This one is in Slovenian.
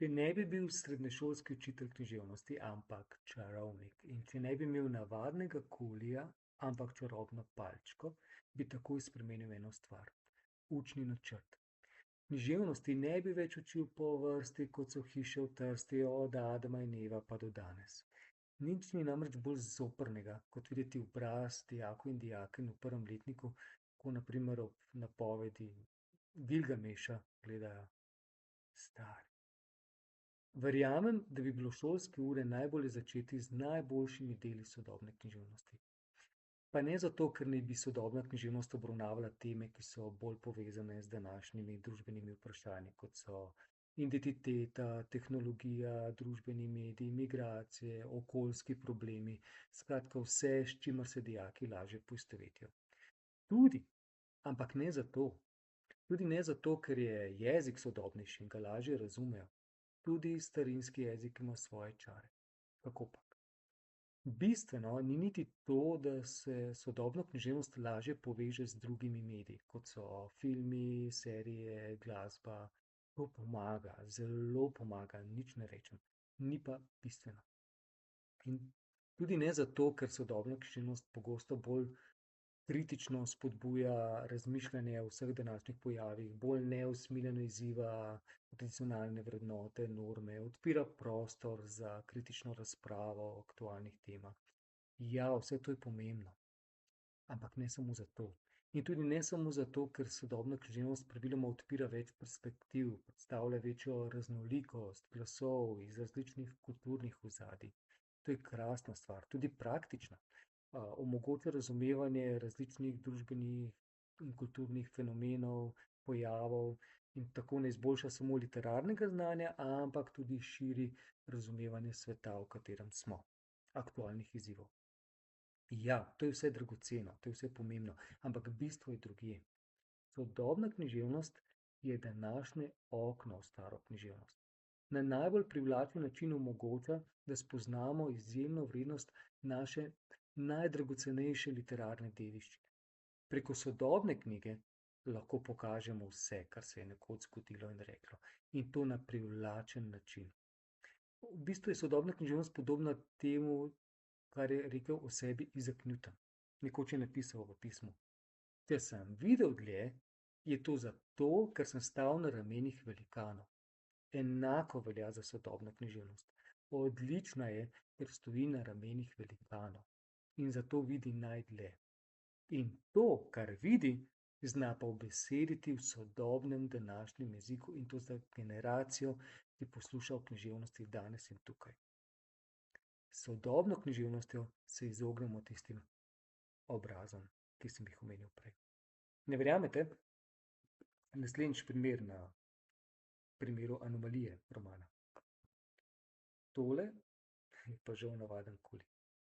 Če ne bi bil srednješolski učitelj književnosti, ampak čarovnik, in če ne bi imel navadnega kulija, ampak čarobno palčko, bi takoj spremenil eno stvar. Učni načrt. Književnosti ne bi več učil po vrsti, kot so Hiše v Trsti, od Adama in Eva pa do danes. Nič ni namreč bolj zoprnega, kot videti obraz dijakov in dijakinj v prvem letniku, ko na primer ob napovedi Gilgameša gledajo stari. Verjamem, da bi bilo šolske ure najbolje začeti z najboljšimi deli sodobne književnosti. Pa ne zato, ker naj bi sodobna književnost obravnavala teme, ki so bolj povezane z današnjimi družbenimi vprašanji, kot so identiteta, tehnologija, družbeni mediji, migracije, okoljski problemi, skratka vse, s čimer se dijaki lažje poistovetijo. Tudi, ampak ne zato. Tudi ne zato, ker je jezik sodobnejši in ga lažje razumejo. Tudi starinski jezik ima svoje čare. Kakopak. Bistveno ni niti to, da se sodobno književnost lažje poveže z drugimi mediji, kot so filmi, serije, glasba. To pomaga, zelo pomaga, nič ne rečem. Ni pa bistveno. In tudi ne zato, ker sodobna književnost pogosto bolj kritično spodbuja razmišljanje o vseh današnjih pojavih, bolj neusmiljeno izziva tradicionalne vrednote, norme, odpira prostor za kritično razpravo o aktualnih temah. Ja, vse to je pomembno, ampak ne samo zato. In tudi ne samo zato, ker sodobna književnost praviloma odpira več perspektiv, predstavlja večjo raznolikost glasov iz različnih kulturnih ozadij. To je krasna stvar, tudi praktična. Omogoča razumevanje različnih družbenih in kulturnih fenomenov, pojavov in tako ne izboljša samo literarnega znanja, ampak tudi širi razumevanje sveta, v katerem smo, aktualnih izzivov. Ja, to je vse dragoceno, to je vse pomembno, ampak bistvo je drugje. Sodobna književnost je današnje okno v staro književnost. Na najbolj privlačen način omogoča, da spoznamo izjemno vrednost naše najdragocenejše literarne dediščine. Preko sodobne knjige lahko pokažemo vse, kar se je nekoč zgodilo in reklo, in to na privlačen način. V bistvu je sodobna književnost podobna temu, kar je rekel o sebi Isaac Newton. Nekoč je napisal v pismu: če sem videl dlje, je to zato, ker sem stal na ramenih velikanov. Enako velja za sodobno književnost. Odlična je, ker stoji na ramenih velikanov in zato vidi najdlje. In to, kar vidi, zna pa ubesediti v sodobnem današnjem jeziku, in to za generacijo, ki posluša o književnosti danes in tukaj. S sodobno književnostjo se izognemo tistim obrazom, ki sem jih omenil prej. Ne verjamete? Naslednjič primer na primeru Anomalije romana. Tole je pa žal navaden kuli.